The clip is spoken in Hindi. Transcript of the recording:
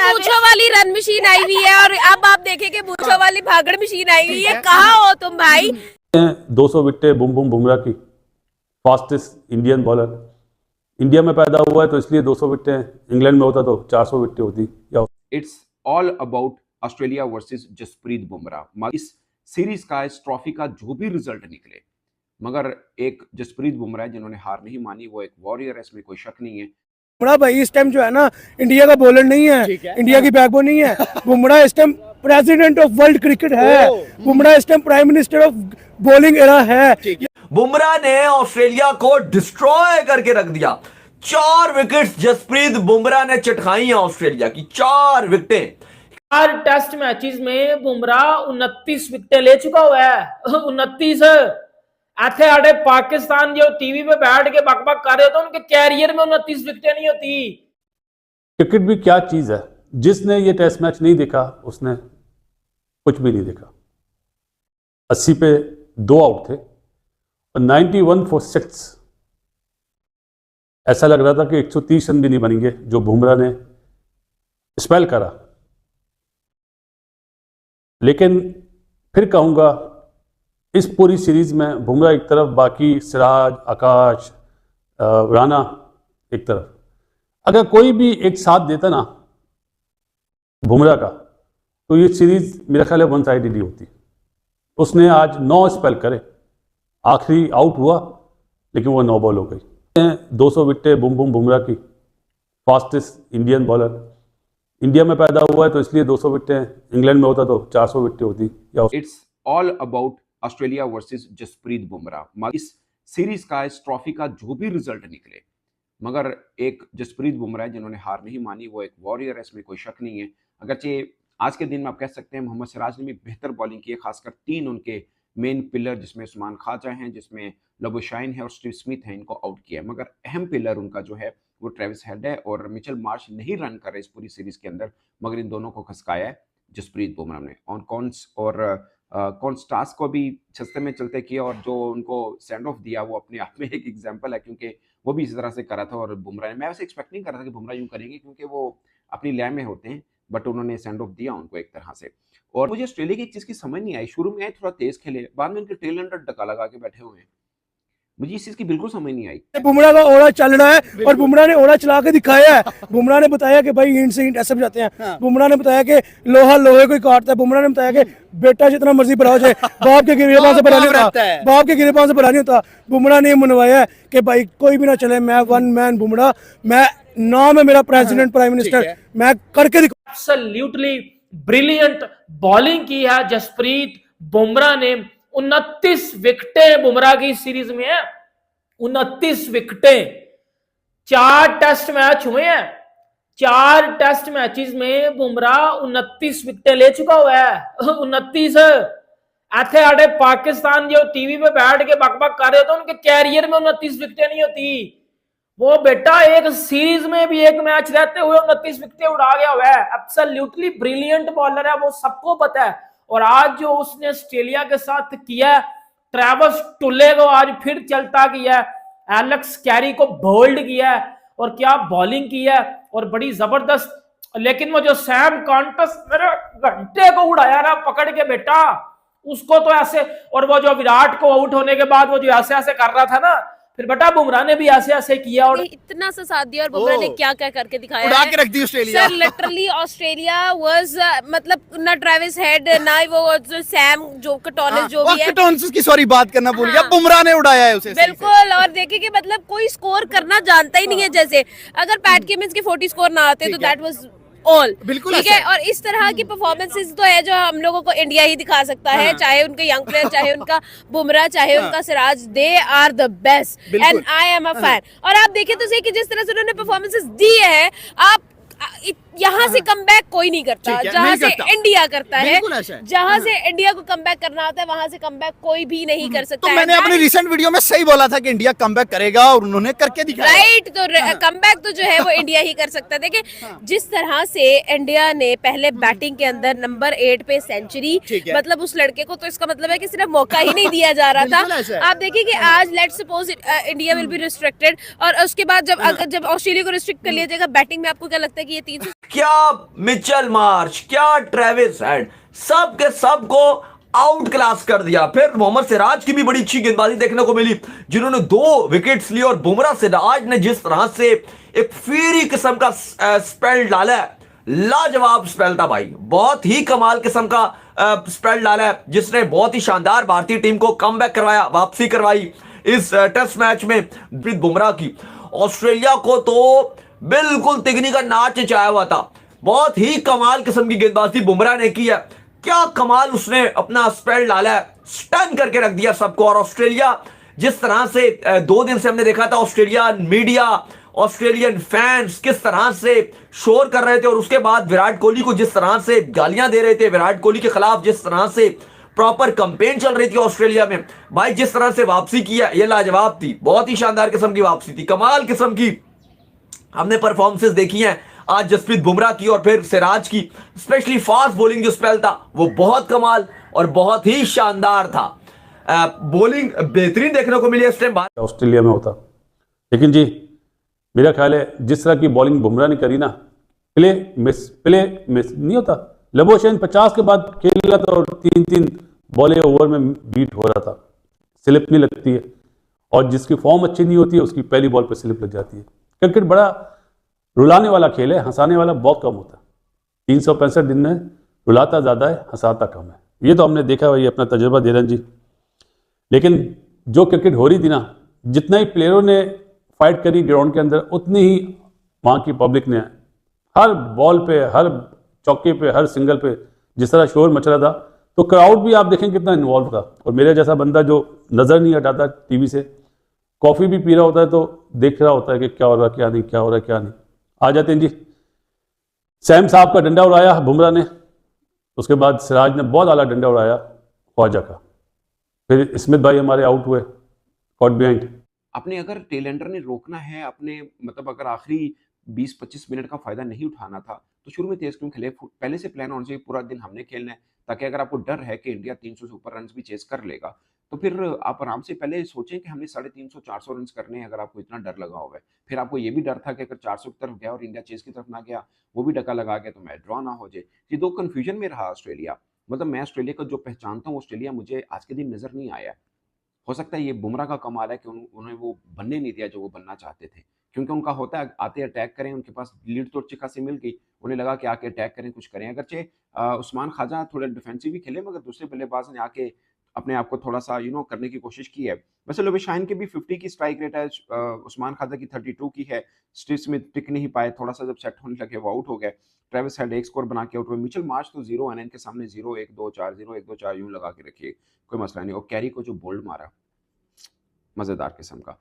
मूंछों वाली रन मशीन आई हुई है और अब आप देखें कि मूंछों वाली भागड़ मशीन आई हुई है। कहाँ हो तुम भाई? 200 विकेटें बुम बुमराह की, फास्टेस्ट इंडियन बॉलर। इंडिया में पैदा हुआ है तो इसलिए 200 विकेटें, इंग्लैंड में होता तो 400 विकेटें होती। It's all about Australia versus Jasprit Bumrah. इस सीरीज का, इस ट्रॉफी का जो भी रिजल्ट निकले, मगर एक जसप्रीत बुमराह जिन्होंने हार नहीं मानी, वो एक वॉरियर है, इसमें कोई शक नहीं है। बुमराह भाई इस टाइम जो है ना, इंडिया का बॉलर नहीं है, इंडिया की बैकबोन नहीं है। बुमराह इस time president of world cricket है। बुमराह इस time prime minister of bowling era है। बुमराह ने ऑस्ट्रेलिया को डिस्ट्रॉय करके रख दिया। 4 विकेट्स जसप्रीत बुमराह ने चटकाई हैं ऑस्ट्रेलिया की, 4 विकेटें। 4 टेस्ट मैचेस में बुमराह 29 विकेटें ले चुका हुआ है। 29 ऐसे आड़े पाकिस्तान जो टीवी पे बैठ के बकबक कर रहे थे, उनके कैरियर में 29 विकेटें नहीं होती। क्रिकेट भी क्या चीज है, जिसने ये टेस्ट मैच नहीं देखा उसने कुछ भी नहीं देखा। 80 पे 2 आउट थे और 91 फॉर 6। ऐसा लग रहा था कि 130 रन भी नहीं बनेंगे जो बुमराह ने स्पेल करा। लेकिन फिर कहूंगा, इस पूरी सीरीज में बुमराह एक तरफ, बाकी सिराज, आकाश, राणा एक तरफ। अगर कोई भी एक साथ देता ना बुमराह का, तो ये सीरीज मेरा ख्याल है 1 साइडेड ही होती। उसने आज 9 स्पेल करे, आखिरी आउट हुआ लेकिन वो 9 बॉल हो गई। 200 विकेटें बुम बुमराह की, फास्टेस्ट इंडियन बॉलर। इंडिया में पैदा हुआ है तो इसलिए 200 विकेटें, इंग्लैंड में होता तो 400 विकेटें होती। It's all about Australia versus Jasprit Bumrah. इस सीरीज का, इस ट्रॉफी का जो भी रिजल्ट निकले, मगर एक जसप्रीत बुमराह जिन्होंने हार नहीं मानी, वो एक वॉरियर है, इसमें कोई शक नहीं है। अगरचे आज के दिन में आप कह सकते हैं मोहम्मद सिराज ने भी बेहतर बॉलिंग की है, खासकर 3 उनके मेन पिलर, जिसमें उस्मान ख्वाजा हैं, जिसमें लबुशाइन है और स्टीव स्मिथ है, इनको आउट किया। मगर अहम पिलर उनका जो है वो ट्रेविस हेड है, और मिचेल मार्श नहीं रन कर रहे इस पूरी सीरीज के अंदर, मगर इन दोनों को खसकाया है जसप्रीत बुमराह ने। ऑन कॉन्स और कॉन्स्टास को भी सस्ते में चलते किया, और जो उनको सेंड ऑफ दिया वो अपने आप में एक एग्जाम्पल है, क्योंकि वो भी इसी तरह से करा था। और बुमराह ने, मैं वैसे एक्सपेक्ट नहीं कर रहा था कि बुमराह यूं करेंगे, क्योंकि वो अपनी लय में होते हैं, बट उन्होंने सेंड ऑफ दिया उनको एक तरह से। और मुझे ऑस्ट्रेलिया की एक चीज की समझ नहीं आई, शुरू में आए थोड़ा तेज खेले, बाद में उनके टेल अंडर डका लगा के बैठे हुए हैं। मुझे इस चीज की बिल्कुल समझ नहीं आई। बुमराह का ओरा चल रहा है और बुमराह ने ओरा चला के दिखाया है। बुमराह ने बताया कि भाई इंट से इंट ऐसे जाते हैं। बुमराह ने बताया कि लोहा लोहे को ही काटता है। बुमराह ने बताया कि बेटा जितना मर्जी बड़ा हो जाए, बाप के गिरेबान से बड़ा नहीं होता, बाप के गिरेबान से बड़ा नहीं होता। बुमराह ने मनवाया कि भाई कोई भी ना चले, मैं 1 मैन बुमराह, मैं नाम है मेरा प्रेसिडेंट, प्राइम मिनिस्टर, मैं करके दिखा। एब्सोल्युटली ब्रिलियंट बॉलिंग की है जसप्रीत बुमराह ने। 29 विकेटें बुमराह की सीरीज में है, 29 विकेटें। 4 टेस्ट मैच हुए हैं, 4 टेस्ट मैचेस में बुमराह 29 विकेटें ले चुका हुआ है। 29 ऐसे आड़े पाकिस्तान जो टीवी पे बैठ के बकबक कर रहे थे, उनके कैरियर में 29 विकेटें नहीं होती। वो बेटा एक सीरीज में भी एक मैच रहते हुए 29 विकेटें उड़ा गया हुआ है। एब्सोल्युटली ब्रिलियंट बॉलर है, वो सबको पता है। और आज जो उसने ऑस्ट्रेलिया के साथ किया, ट्रेविस टुले को आज फिर चलता किया, एलेक्स कैरी को बोल्ड किया, और क्या बॉलिंग की है, और बड़ी जबरदस्त। लेकिन वो जो सैम कॉन्टस मेरे घंटे को उड़ाया ना पकड़ के बेटा, उसको तो ऐसे, और वो जो विराट को आउट होने के बाद वो जो ऐसे ऐसे कर रहा था ना, फिर बेटा बुमराह ने भी ऐसे ऐसे किया और इतना सा साथ दिया। और बुमराह ने क्या क्या करके दिखाया, उड़ा के रख दी Australia. Sir literally Australia was, मतलब ना ट्रेविस हेड, ना वो जो सैम जो कटोनिस जो भी है, कटोनिस की सॉरी बात करना भूल गया, बुमराह ने उड़ाया है उसे बिल्कुल। और देखिए कि मतलब कोई स्कोर करना जानता ही नहीं है। जैसे अगर पैट कमिंस के 40 स्कोर ना आते तो दैट वाज ऑल, बिल्कुल ठीक है। और इस तरह की परफॉर्मेंसेस तो है जो हम लोगों को इंडिया ही दिखा सकता है, चाहे उनके यंग प्लेयर, चाहे उनका बुमराह, चाहे उनका Siraj, they are the best and I am a fan. और आप देखें तो सही कि जिस तरह से उन्होंने परफॉर्मेंसेस दी है, आप यहाँ से कमबैक कोई नहीं करता, जहाँ से इंडिया करता है, जहाँ से इंडिया को कमबैक करना होता है, वहां से कमबैक कोई भी नहीं कर सकता। तो मैंने अपनी रिसेंट वीडियो में सही बोला था कि इंडिया कमबैक करेगा, और उन्होंने करके दिखाया। राइट, तो कमबैक तो जो है वो इंडिया ही कर सकता है। देखिए जिस तरह से इंडिया ने पहले बैटिंग के अंदर नंबर 8 पे सेंचुरी, मतलब उस लड़के को तो इसका मतलब है कि सिर्फ मौका ही नहीं दिया जा रहा था। आप देखिए कि आज let's suppose India will be restricted, और उसके बाद जब ऑस्ट्रेलिया को रिस्ट्रिक्ट कर लिया जाएगा बैटिंग में, आपको क्या लगता है कि ये 300 क्या मिचेल मार्श, क्या ट्रेविस हेड, सब के सब को आउट क्लास कर दिया। फिर मोहम्मद सिराज की भी बड़ी अच्छी गेंदबाजी देखने को मिली, जिन्होंने 2 विकेट्स लिए, और बुमराह सिराज ने जिस तरह से एक फीरी किस्म का स्पेल डाला है, लाजवाब स्पेल था भाई, बहुत ही कमाल किस्म का स्पेल डाला है, जिसने बहुत ही शानदार भारतीय टीम को कमबैक करवाया, वापसी करवाई इस टेस्ट मैच में जसप्रीत बुमराह की। ऑस्ट्रेलिया को तो बिल्कुल तिगनी का नाच नचाया हुआ था, बहुत ही कमाल किस्म की गेंदबाजी बुमराह ने की है, क्या कमाल उसने अपना स्पेल डाला है, स्टन करके रख दिया सबको। और ऑस्ट्रेलिया जिस तरह से 2 दिन से हमने देखा था, ऑस्ट्रेलिया मीडिया, ऑस्ट्रेलियन फैंस किस तरह से शोर कर रहे थे, और उसके बाद विराट कोहली को जिस तरह से गालियां दे रहे थे, विराट कोहली के खिलाफ जिस तरह से प्रॉपर कैंपेन चल रही थी ऑस्ट्रेलिया में, भाई जिस तरह से वापसी किया ये लाजवाब थी, बहुत ही शानदार किस्म की वापसी थी, कमाल किस्म की हमने परफॉर्मेंसेस देखी हैं आज जसप्रीत बुमराह की और फिर सिराज की। स्पेशली फास्ट बॉलिंग जो स्पेल था वो बहुत कमाल और बहुत ही शानदार था, बॉलिंग बेहतरीन देखने को मिली इस टाइम ऑस्ट्रेलिया में होता। लेकिन जी मेरा ख्याल है जिस तरह की बॉलिंग बुमराह ने करी ना, प्ले मिस नहीं होता। लबोशेन 50 के बाद खेल रहा था और 3-3 बॉलें ओवर में बीट हो रहा था, स्लिप नहीं लगती है, और जिसकी फॉर्म अच्छी नहीं होती है उसकी पहली बॉल पर स्लिप लग जाती है। क्रिकेट बड़ा रुलाने वाला खेल है, हंसाने वाला बहुत कम होता है। 365 दिन में रुलाता ज़्यादा है, हंसाता कम है, ये तो हमने देखा है, ये अपना तजुर्बा दे रहे हैं जी। लेकिन जो क्रिकेट हो रही थी ना, जितना ही प्लेयरों ने फाइट करी ग्राउंड के अंदर, उतनी ही वहाँ की पब्लिक ने हर बॉल पे, हर चौके पे, हर सिंगल पे जिस तरह शोर मच रहा था, तो क्राउड भी आप देखें कितना इन्वॉल्व था। और मेरे जैसा बंदा जो नज़र नहीं हटाता टीवी से, कॉफ़ी भी पी रहा होता है तो देख रहा होता है कि क्या हो रहा है क्या नहीं, क्या हो रहा है क्या नहीं। आ जाते हैं जी, सैम साहब का डंडा उड़ाया बुमराह ने, उसके बाद सिराज ने बहुत आला डंडा उड़ाया ख्वाजा का, फिर स्मिथ भाई हमारे आउट हुए कॉट बिहाइंड। अपने अगर टेलेंडर ने रोकना है, अपने मतलब अगर आखिरी 20-25 मिनट का फायदा नहीं उठाना था तो शुरू में तेज क्यों खेले? पहले से प्लान होना चाहिए, पूरा दिन हमने खेलना है, ताकि अगर आपको डर है कि इंडिया 300 से ऊपर रन भी चेस कर लेगा तो फिर आप आराम से पहले सोचें कि हमने 350-400 रन करने हैं। अगर आपको इतना डर लगा हुआ है, फिर आपको ये भी डर था कि अगर 400 की तरफ गया और इंडिया चेस की तरफ ना गया, वो भी डका लगा गया तो मैच ड्रॉ ना हो जाए। ये 2 कंफ्यूजन में रहा ऑस्ट्रेलिया। मतलब मैं ऑस्ट्रेलिया को जो पहचानता हूँ, ऑस्ट्रेलिया मुझे आज के दिन नजर नहीं आया। हो सकता है ये बुमराह का कमाल है कि उन्हें वो बनने नहीं दिया जो वो बनना चाहते थे, क्योंकि उनका होता है आते अटैक करें, उनके पास लीड तो अच्छी खासी मिल गई, उन्हें लगा कि आके अटैक करें, कुछ करें। अगरचे उस्मान ख्वाजा थोड़े डिफेंसिव भी खेले, मगर दूसरे बल्लेबाज ने आके अपने आप को थोड़ा सा करने की कोशिश की है। वैसे लुबे शाइन की भी 50 की स्ट्राइक रेट है, उस्मान ख्वाजा की 32 की है। स्टीव स्मिथ टिक नहीं पाए, थोड़ा सा जब सेट होने लगे वो आउट हो गए। ट्रेविस हेड 1 स्कोर बना के आउट हुए। मिचेल मार्श तो 0 है, इनके सामने 0-1-2-4 0-1-2-4 यूं लगा के रखिए, कोई मसला नहीं। और कैरी को जो बोल्ड मारा, मजेदार किस्म का।